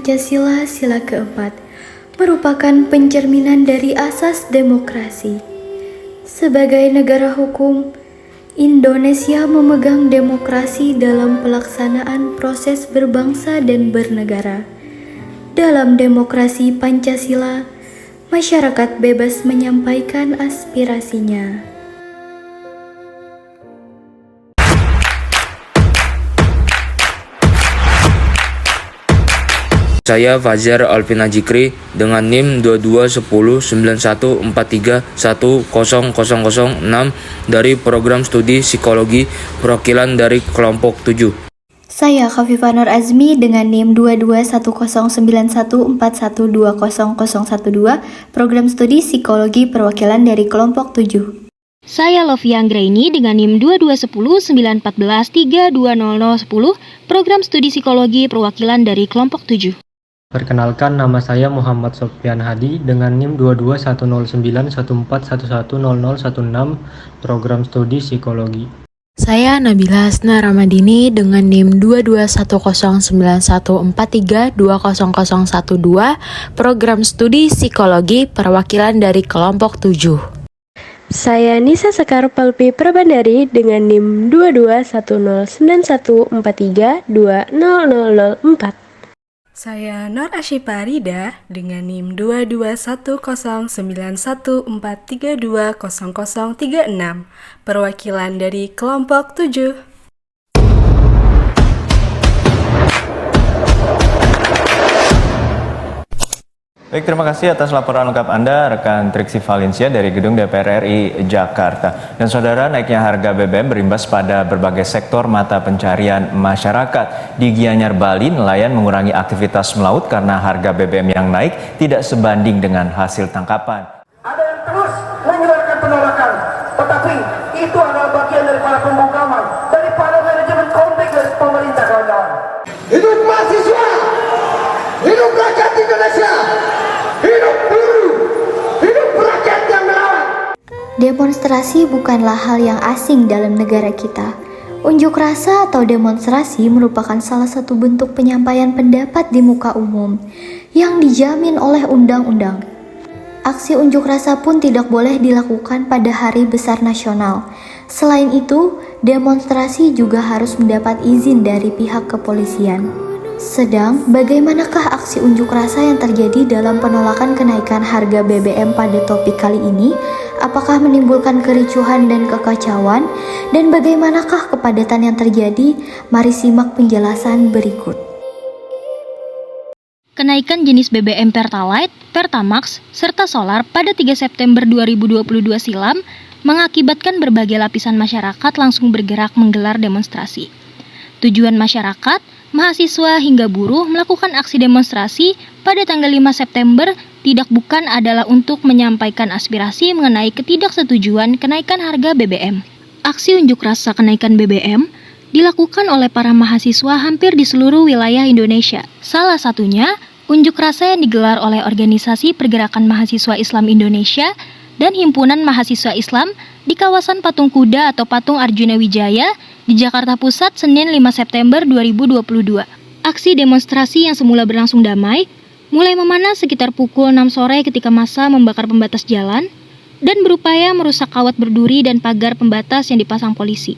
Pancasila Sila keempat merupakan pencerminan dari asas demokrasi. Sebagai negara hukum, Indonesia memegang demokrasi dalam pelaksanaan proses berbangsa dan bernegara. Dalam demokrasi Pancasila, masyarakat bebas menyampaikan aspirasinya. Saya Fajar Alvina Jikri dengan NIM 22109143100006 dari Program Studi Psikologi Perwakilan dari Kelompok 7. Saya Khafifah Nur Azmi dengan NIM 22109141200012, Program Studi Psikologi Perwakilan dari Kelompok 7. Saya Lovia Anggraini dengan NIM 22109143200010, Program Studi Psikologi Perwakilan dari Kelompok 7. Perkenalkan, nama saya Muhammad Sofyan Hadi dengan NIM 22109141100016, Program Studi Psikologi. Saya Nabila Hasna Ramadini dengan NIM 22109143200012, Program Studi Psikologi Perwakilan dari Kelompok 7. Saya Nisa Sekar Palpi Prabandari dengan NIM 22109143200004. Saya Nur Asyifa Rida dengan NIM 22109143200036, perwakilan dari Kelompok 7. Baik, terima kasih atas laporan lengkap Anda, rekan Triksi Valencia dari Gedung DPR RI Jakarta. Dan saudara, naiknya harga BBM berimbas pada berbagai sektor mata pencarian masyarakat. Di Gianyar, Bali, nelayan mengurangi aktivitas melaut karena harga BBM yang naik tidak sebanding dengan hasil tangkapan. Ada yang terus menyuarakan penolakan, tetapi itu adalah bagian daripada pembungkaman, daripada manajemen konflik dari pemerintah, kawan-kawan. Hidup mahasiswa! Hidup rakyat Indonesia! Hidup buruh! Hidup rakyat yang melawan! Demonstrasi bukanlah hal yang asing dalam negara kita. Unjuk rasa atau demonstrasi merupakan salah satu bentuk penyampaian pendapat di muka umum yang dijamin oleh undang-undang. Aksi unjuk rasa pun tidak boleh dilakukan pada hari besar nasional. Selain itu, demonstrasi juga harus mendapat izin dari pihak kepolisian. Sedang, bagaimanakah aksi unjuk rasa yang terjadi dalam penolakan kenaikan harga BBM pada topik kali ini? Apakah menimbulkan kericuhan dan kekacauan? Dan bagaimanakah kepadatan yang terjadi? Mari simak penjelasan berikut. Kenaikan jenis BBM Pertalite, Pertamax, serta Solar pada 3 September 2022 silam mengakibatkan berbagai lapisan masyarakat langsung bergerak menggelar demonstrasi. Tujuan masyarakat, mahasiswa hingga buruh melakukan aksi demonstrasi pada tanggal 5 September bukan adalah untuk menyampaikan aspirasi mengenai ketidaksetujuan kenaikan harga BBM. Aksi unjuk rasa kenaikan BBM dilakukan oleh para mahasiswa hampir di seluruh wilayah Indonesia. Salah satunya, unjuk rasa yang digelar oleh Organisasi Pergerakan Mahasiswa Islam Indonesia dan Himpunan Mahasiswa Islam di kawasan Patung Kuda atau Patung Arjuna Wijaya di Jakarta Pusat Senin 5 September 2022. Aksi demonstrasi yang semula berlangsung damai mulai memanas sekitar pukul 6 sore ketika massa membakar pembatas jalan dan berupaya merusak kawat berduri dan pagar pembatas yang dipasang polisi.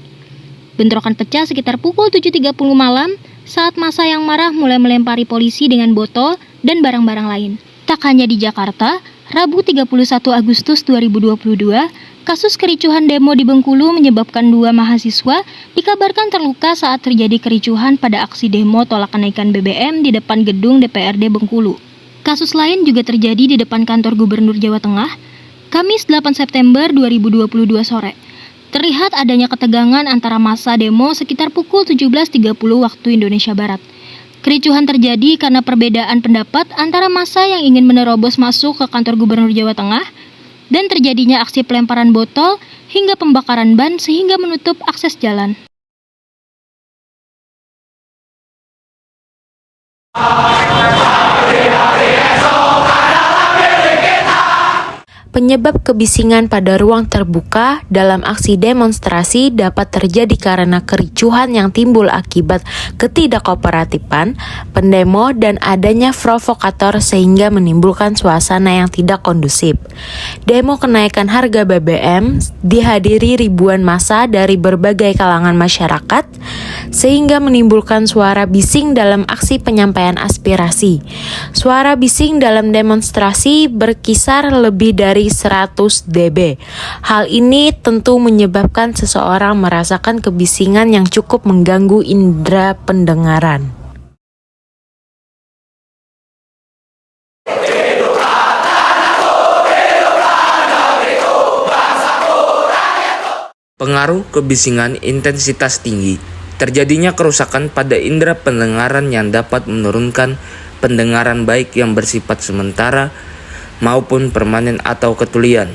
Bentrokan pecah sekitar pukul 7.30 malam saat massa yang marah mulai melempari polisi dengan botol dan barang-barang lain. Tak hanya di Jakarta, Rabu 31 Agustus 2022, kasus kericuhan demo di Bengkulu menyebabkan 2 mahasiswa dikabarkan terluka saat terjadi kericuhan pada aksi demo tolak kenaikan BBM di depan gedung DPRD Bengkulu. Kasus lain juga terjadi di depan kantor Gubernur Jawa Tengah, Kamis 8 September 2022 sore. Terlihat adanya ketegangan antara massa demo sekitar pukul 17.30 waktu Indonesia Barat. Kericuhan terjadi karena perbedaan pendapat antara massa yang ingin menerobos masuk ke kantor Gubernur Jawa Tengah dan terjadinya aksi pelemparan botol hingga pembakaran ban sehingga menutup akses jalan. Penyebab kebisingan pada ruang terbuka dalam aksi demonstrasi dapat terjadi karena kericuhan yang timbul akibat ketidakkooperatifan pendemo dan adanya provokator sehingga menimbulkan suasana yang tidak kondusif. Demo kenaikan harga BBM dihadiri ribuan massa dari berbagai kalangan masyarakat sehingga menimbulkan suara bising dalam aksi penyampaian aspirasi. Suara bising dalam demonstrasi berkisar lebih dari 100 dB. Hal ini tentu menyebabkan seseorang merasakan kebisingan yang cukup mengganggu indera pendengaran. Pengaruh kebisingan intensitas tinggi. Terjadinya kerusakan pada indera pendengaran yang dapat menurunkan pendengaran baik yang bersifat sementara maupun permanen atau ketulian.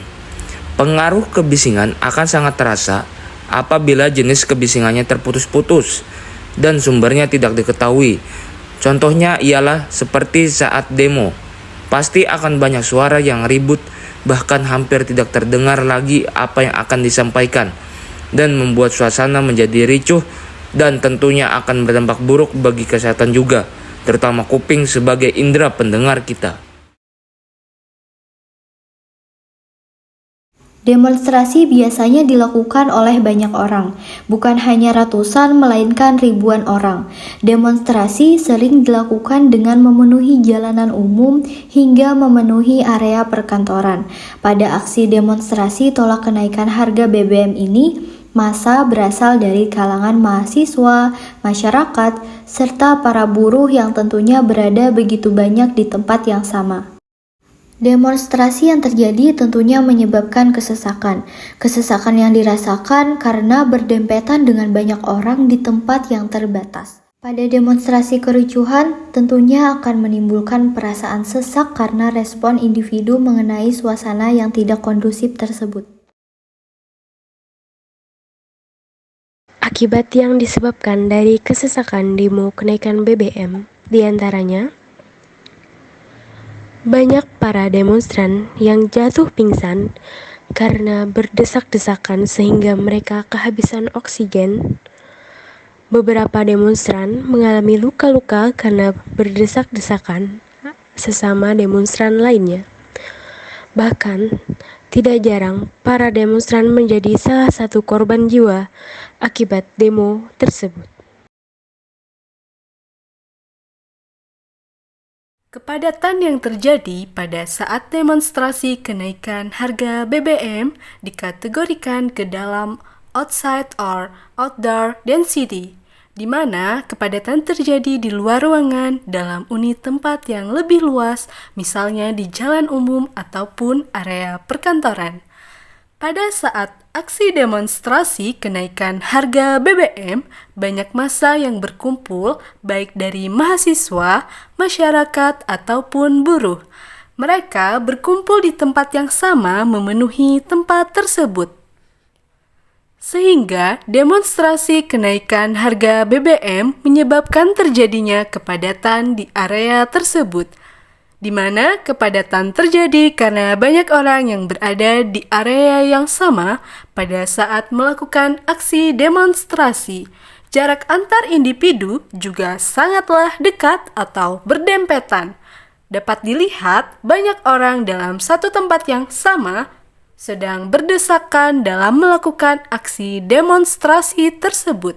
Pengaruh kebisingan akan sangat terasa apabila jenis kebisingannya terputus-putus dan sumbernya tidak diketahui. Contohnya ialah seperti saat demo. Pasti akan banyak suara yang ribut, bahkan hampir tidak terdengar lagi apa yang akan disampaikan, dan membuat suasana menjadi ricuh dan tentunya akan berdampak buruk bagi kesehatan juga, terutama kuping sebagai indera pendengar kita. Demonstrasi biasanya dilakukan oleh banyak orang, bukan hanya ratusan melainkan ribuan orang. Demonstrasi sering dilakukan dengan memenuhi jalanan umum hingga memenuhi area perkantoran. Pada aksi demonstrasi tolak kenaikan harga BBM ini, massa berasal dari kalangan mahasiswa, masyarakat, serta para buruh yang tentunya berada begitu banyak di tempat yang sama. Demonstrasi yang terjadi tentunya menyebabkan kesesakan. Kesesakan yang dirasakan karena berdempetan dengan banyak orang di tempat yang terbatas. Pada demonstrasi kericuhan, tentunya akan menimbulkan perasaan sesak karena respon individu mengenai suasana yang tidak kondusif tersebut. Akibat yang disebabkan dari kesesakan demo kenaikan BBM, diantaranya banyak para demonstran yang jatuh pingsan karena berdesak-desakan sehingga mereka kehabisan oksigen. Beberapa demonstran mengalami luka-luka karena berdesak-desakan sesama demonstran lainnya. Bahkan, tidak jarang para demonstran menjadi salah satu korban jiwa akibat demo tersebut. Kepadatan yang terjadi pada saat demonstrasi kenaikan harga BBM dikategorikan ke dalam outside or outdoor density, di mana kepadatan terjadi di luar ruangan dalam unit tempat yang lebih luas, misalnya di jalan umum ataupun area perkantoran. Pada saat aksi demonstrasi kenaikan harga BBM, banyak massa yang berkumpul baik dari mahasiswa, masyarakat, ataupun buruh. Mereka berkumpul di tempat yang sama memenuhi tempat tersebut. Sehingga demonstrasi kenaikan harga BBM menyebabkan terjadinya kepadatan di area tersebut, di mana kepadatan terjadi karena banyak orang yang berada di area yang sama pada saat melakukan aksi demonstrasi. Jarak antar individu juga sangatlah dekat atau berdempetan. Dapat dilihat banyak orang dalam satu tempat yang sama sedang berdesakan dalam melakukan aksi demonstrasi tersebut,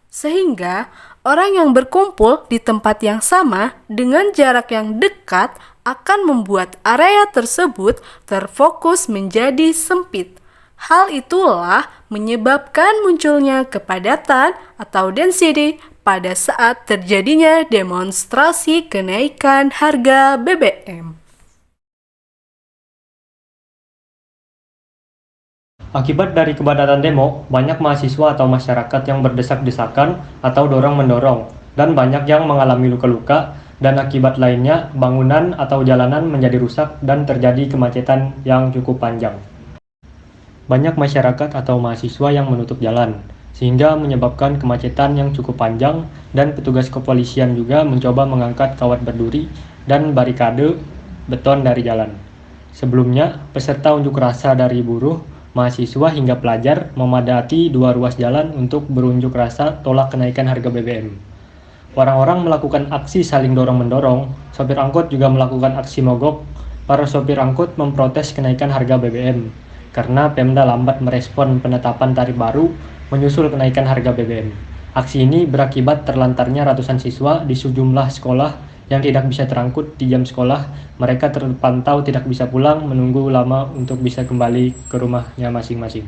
sehingga orang yang berkumpul di tempat yang sama dengan jarak yang dekat akan membuat area tersebut terfokus menjadi sempit. Hal itulah menyebabkan munculnya kepadatan atau density pada saat terjadinya demonstrasi kenaikan harga BBM. Akibat dari kepadatan demo, banyak mahasiswa atau masyarakat yang berdesak-desakan atau dorong-mendorong, dan banyak yang mengalami luka-luka, dan akibat lainnya bangunan atau jalanan menjadi rusak dan terjadi kemacetan yang cukup panjang. Banyak masyarakat atau mahasiswa yang menutup jalan, sehingga menyebabkan kemacetan yang cukup panjang, dan petugas kepolisian juga mencoba mengangkat kawat berduri dan barikade beton dari jalan. Sebelumnya, peserta unjuk rasa dari buruh, mahasiswa hingga pelajar memadati 2 ruas jalan untuk berunjuk rasa tolak kenaikan harga BBM. Orang-orang melakukan aksi saling dorong-mendorong, sopir angkut juga melakukan aksi mogok. Para sopir angkut memprotes kenaikan harga BBM karena Pemda lambat merespon penetapan tarif baru menyusul kenaikan harga BBM. Aksi ini berakibat terlantarnya ratusan siswa di sejumlah sekolah yang tidak bisa terangkut di jam sekolah. Mereka terpantau tidak bisa pulang, menunggu lama untuk bisa kembali ke rumahnya masing-masing.